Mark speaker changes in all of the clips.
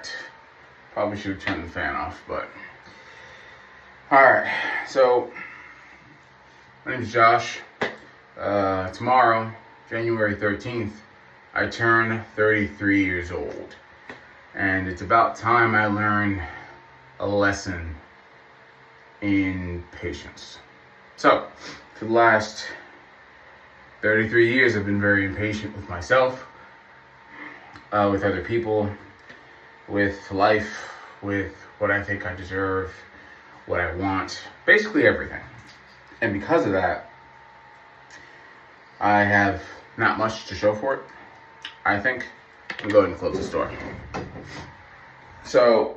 Speaker 1: hot. Probably should have turned the fan off, but. Alright, so my name is Josh. Tomorrow, January 13th, I turn 33 years old. And it's about time I learn a lesson in patience. So, for the last 33 years, I've been very impatient with myself, with other people, with life, with what I think I deserve, what I want, basically everything. And because of that, I have not much to show for it, I think. I'm going to close the store. So,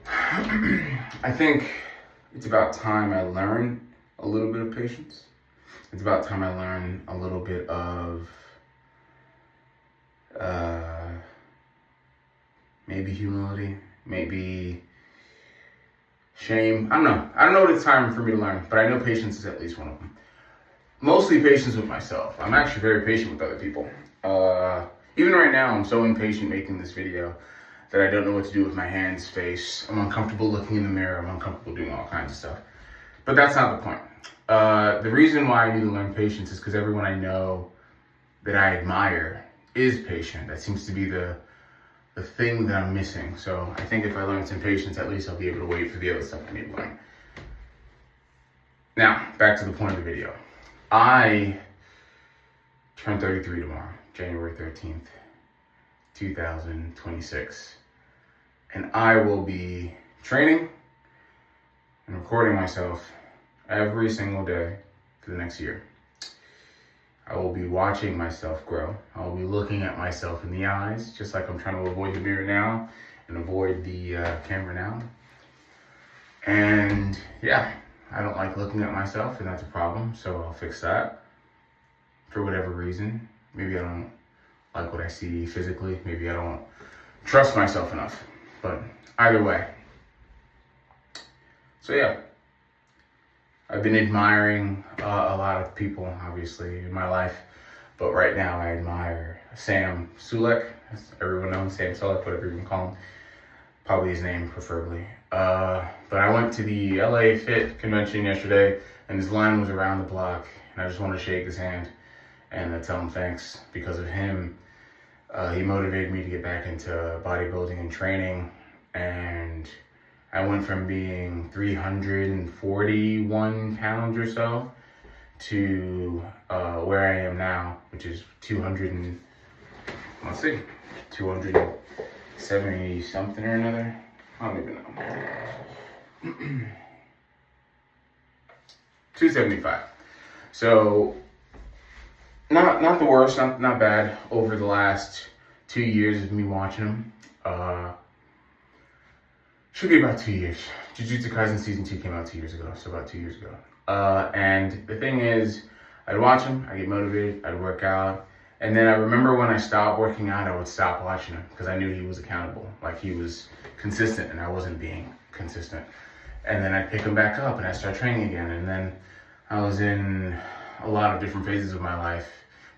Speaker 1: I think it's about time I learn a little bit of patience. It's about time I learn a little bit of maybe humility, maybe shame. I don't know. I don't know what it's time for me to learn, but I know patience is at least one of them. Mostly patience with myself. I'm actually very patient with other people. Even right now, I'm so impatient making this video that I don't know what to do with my hands, face. I'm uncomfortable looking in the mirror. I'm uncomfortable doing all kinds of stuff. But that's not the point. The reason why I need to learn patience is because everyone I know that I admire is patient. That seems to be the thing that I'm missing. So I think if I learn some patience, at least I'll be able to wait for the other stuff I need to learn. Now, back to the point of the video. I turn 33 tomorrow, January 13th, 2026. And I will be training and recording myself every single day for the next year. I will be watching myself grow. I will be looking at myself in the eyes, just like I'm trying to avoid the mirror now and avoid the camera now. And yeah, I don't like looking at myself, and that's a problem, so I'll fix that for whatever reason. Maybe I don't like what I see physically. Maybe I don't trust myself enough. But either way. So yeah, I've been admiring a lot of people, obviously, in my life. But right now, I admire Sam Sulek. As everyone knows, Sam Sulek, whatever you can call him. Probably his name, preferably. But I went to the LA Fit convention yesterday, and his line was around the block. And I just wanted to shake his hand and tell him thanks. Because of him, he motivated me to get back into bodybuilding and training. And I went from being 341 pounds or so to where I am now, which is 270 something or another. I don't even know. 275. So not the worst, not bad over the last 2 years of me watching him. Should be about 2 years. Jujutsu Kaisen Season 2 came out 2 years ago, so about 2 years ago. And the thing is, I'd watch him, I'd get motivated, I'd work out. And then I remember when I stopped working out, I would stop watching him because I knew he was accountable. Like he was consistent and I wasn't being consistent. And then I'd pick him back up and I'd start training again. And then I was in a lot of different phases of my life.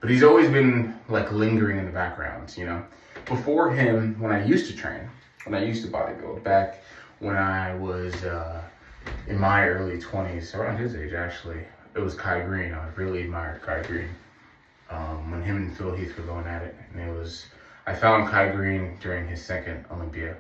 Speaker 1: But he's always been like lingering in the background, you know. Before him, when I used to train, when I used to bodybuild, back when I was in my early 20s, around his age actually, it was Kai Green. I really admired Kai Green. When him and Phil Heath were going at it. And I found Kai Green during his second Olympia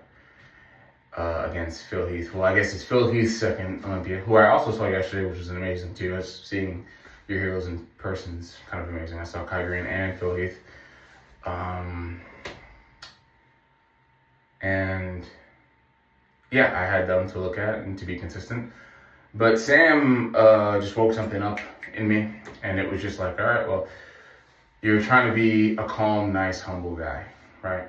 Speaker 1: against Phil Heath. Well, I guess it's Phil Heath's second Olympia, who I also saw yesterday, which was amazing too. Seeing your heroes in person is kind of amazing. I saw Kai Green and Phil Heath. And yeah, I had them to look at and to be consistent. But Sam just woke something up in me, and it was just like, all right, well, you're trying to be a calm, nice, humble guy, right?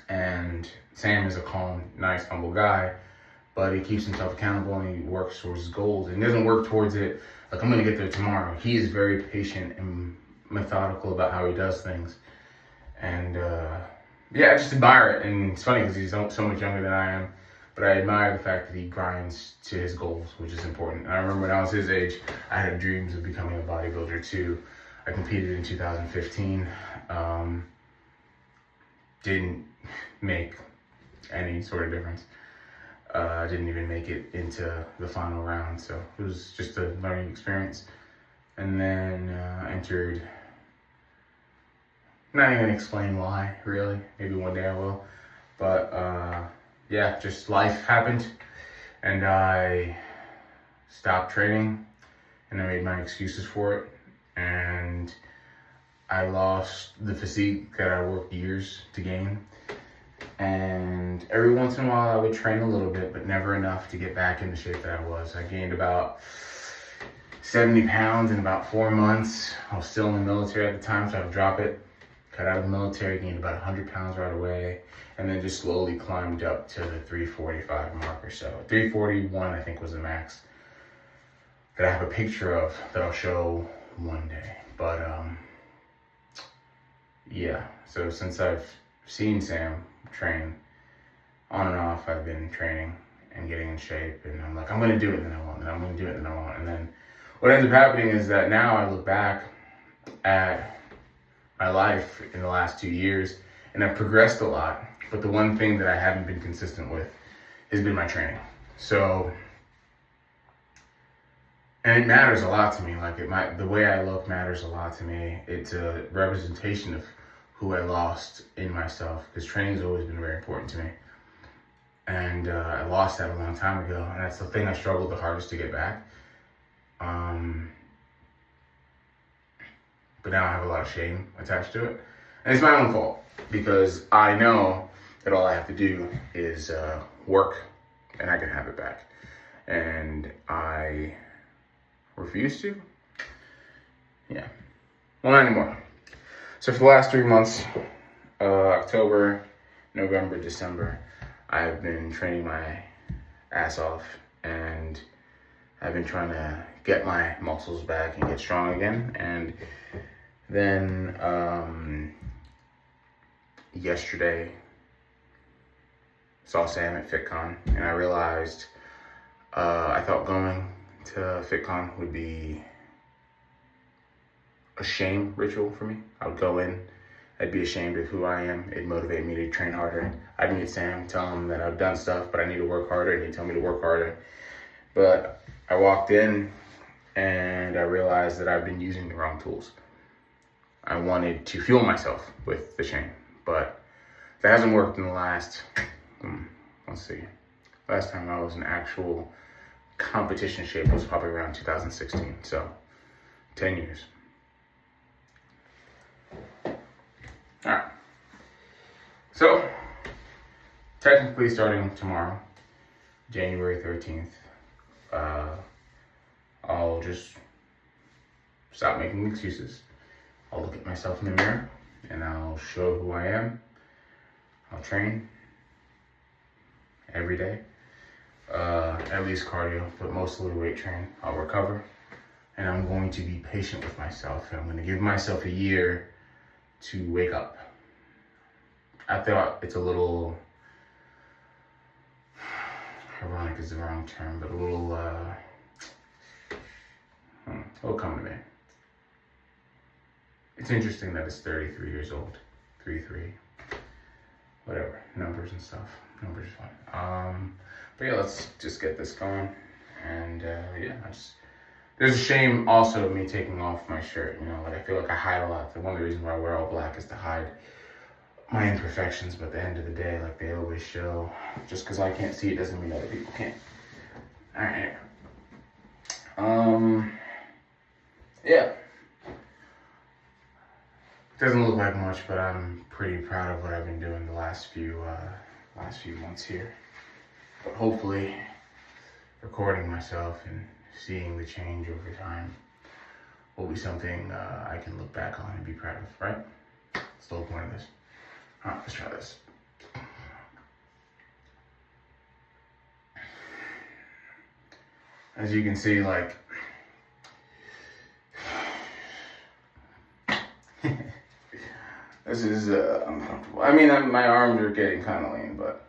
Speaker 1: And Sam is a calm, nice, humble guy, but he keeps himself accountable and he works towards his goals. And he doesn't work towards it like, I'm going to get there tomorrow. He is very patient and methodical about how he does things. And yeah, I just admire it. And it's funny because he's so much younger than I am. But I admire the fact that he grinds to his goals, which is important. And I remember when I was his age, I had dreams of becoming a bodybuilder too. I competed in 2015. didn't make any sort of difference. I didn't even make it into the final round, so it was just a learning experience. And then entered, not even explain why, really. Maybe one day I will. But yeah, just life happened, and I stopped training, and I made my excuses for it. And I lost the physique that I worked years to gain. And every once in a while I would train a little bit, but never enough to get back in the shape that I was. I gained about 70 pounds in about 4 months. I was still in the military at the time, so I would drop it. Cut out of the military, gained about 100 pounds right away, and then just slowly climbed up to the 345 mark or so. 341, I think, was the max that I have a picture of that I'll show one day. But yeah, so since I've seen Sam train on and off, I've been training and getting in shape, and I'm like, I'm gonna do it, and then I won't, and I'm gonna do it, and then I won't. And then what ends up happening is that now I look back at my life in the last 2 years, and I've progressed a lot, but the one thing that I haven't been consistent with has been my training. So, and it matters a lot to me. Like the way I look matters a lot to me. It's a representation of who I lost in myself, because training's always been very important to me. And I lost that a long time ago, and that's the thing I struggled the hardest to get back. But now I have a lot of shame attached to it. And it's my own fault, because I know that all I have to do is work, and I can have it back. And I refuse to. Yeah. Well, not anymore. So for the last 3 months, October, November, December, I've been training my ass off, and I've been trying to get my muscles back and get strong again. And then yesterday, saw Sam at FitCon, and I realized I thought going to FitCon would be a shame ritual for me. I would go in, I'd be ashamed of who I am. It'd motivate me to train harder. I'd meet Sam, tell him that I've done stuff, but I need to work harder, and he'd tell me to work harder. But I walked in, and I realized that I've been using the wrong tools. I wanted to fuel myself with the chain, but that hasn't worked in the last, let's see, last time I was in actual competition shape was probably around 2016, so 10 years. All right, so technically starting tomorrow, January 13th, I'll just stop making excuses. I'll look at myself in the mirror, and I'll show who I am. I'll train every day, at least cardio, but mostly weight training. I'll recover, and I'm going to be patient with myself, and I'm going to give myself a year to wake up. I thought it's a little, ironic is the wrong term, but a little, it'll come to me. It's interesting that it's 33 years old, 3-3, whatever, numbers and stuff, numbers are fun. But yeah, let's just get this going, and yeah, there's a shame also of me taking off my shirt, you know, like I feel like I hide a lot. One of the reasons why I wear all black is to hide my imperfections, but at the end of the day, like they always show. Just because I can't see it doesn't mean other people can't. All right. Yeah. Doesn't look like much, but I'm pretty proud of what I've been doing the last few months here. But hopefully, recording myself and seeing the change over time will be something I can look back on and be proud of, right? That's the whole point of this. All right, let's try this. As you can see, like, this is uncomfortable. I mean, my arms are getting kind of lean, but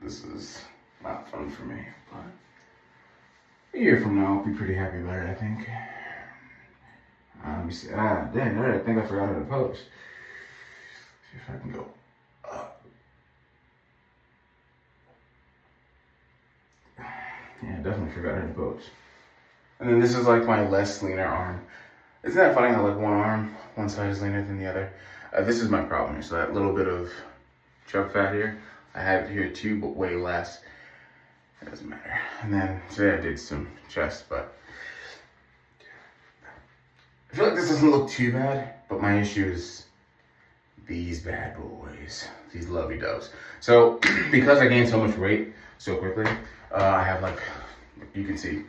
Speaker 1: this is not fun for me, but A year from now, I'll be pretty happy about it, I think. Let me see. Dang, I think I forgot how to pose. See if I can go up. Yeah, definitely forgot how to pose. And then this is like my less leaner arm. Isn't that funny how like one side is leaner than the other? This is my problem here. So that little bit of chuck fat here, I have it here too, but way less. It doesn't matter. And then today I did some chest, but I feel like this doesn't look too bad, but my issue is these bad boys, these lovey doves. So because I gained so much weight so quickly, I have like, you can see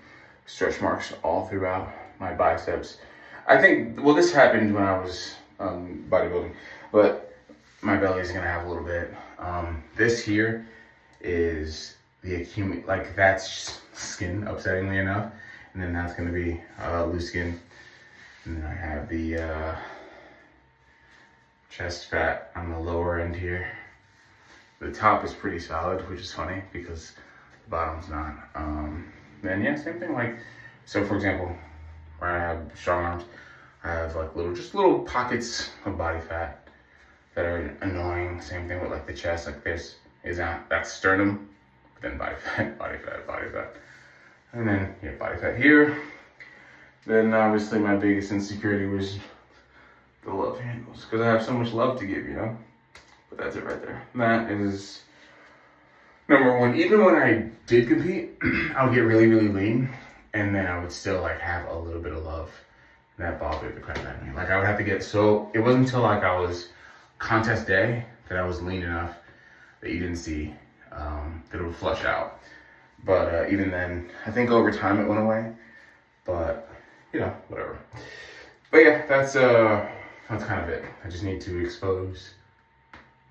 Speaker 1: stretch marks all throughout my biceps. I think, well, this happened when I was bodybuilding, but my belly is gonna have a little bit. This here is the like that's skin, upsettingly enough. And then that's gonna be loose skin. And then I have the chest fat on the lower end here. The top is pretty solid, which is funny because the bottom's not. Then yeah, same thing. Like, so for example, where I have strong arms, I have like just little pockets of body fat that are annoying. Same thing with like the chest, like this is that's sternum, but then body fat, body fat, body fat. And then yeah, body fat here. Then obviously my biggest insecurity was the love handles, because I have so much love to give, you know? But that's it right there. And that is number one. Even when I did compete, I would get really, really lean, and then I would still like have a little bit of love. And that bothered the crap out of me. Like I would have to get so, it wasn't until like I was contest day that I was lean enough that you didn't see, that it would flush out. But even then, I think over time it went away, but you know, whatever. But yeah, that's kind of it. I just need to expose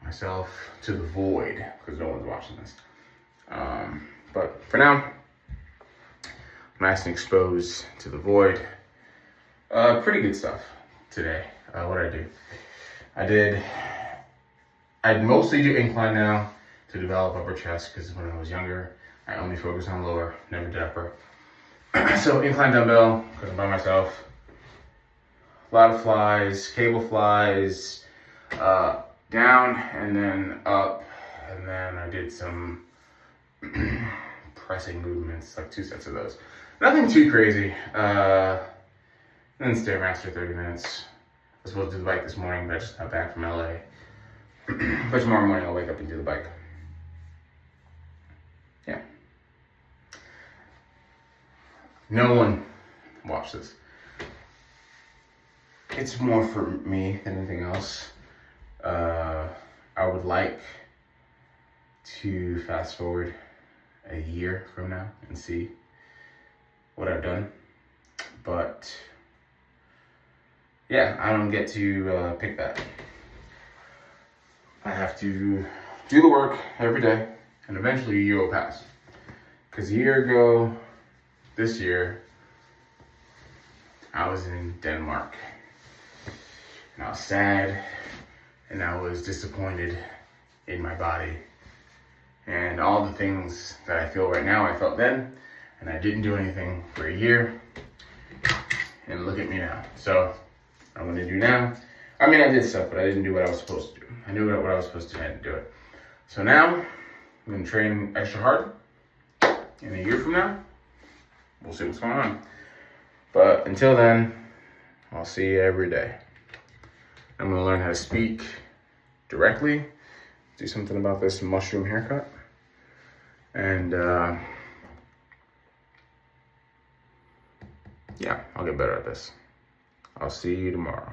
Speaker 1: myself to the void because no one's watching this. But for now, nice and exposed to the void. Pretty good stuff today. What did I do? I'd mostly do incline now to develop upper chest because when I was younger, I only focused on lower, never did upper. So incline dumbbell, because I'm by myself. A lot of flies, cable flies, down and then up. And then I did some pressing movements, like 2 sets of those. Nothing too crazy. Then Stairmaster 30 minutes. I was supposed to do the bike this morning, but I just got back from LA. But tomorrow morning I'll wake up and do the bike. Yeah. No one watch this. It's more for me than anything else. I would like to fast forward a year from now and see what I've done. But yeah, I don't get to pick that. I have to do the work every day, and eventually a year will pass. Because a year ago, this year, I was in Denmark. And I was sad, and I was disappointed in my body. And all the things that I feel right now, I felt then, and I didn't do anything for a year. And look at me now. So, what I'm gonna do now, I mean, I did stuff, but I didn't do what I was supposed to do. I knew what I was supposed to do, and I didn't do it. So now, I'm gonna train extra hard. And a year from now, we'll see what's going on. But until then, I'll see you every day. I'm gonna learn how to speak directly, do something about this mushroom haircut. And yeah, I'll get better at this. I'll see you tomorrow.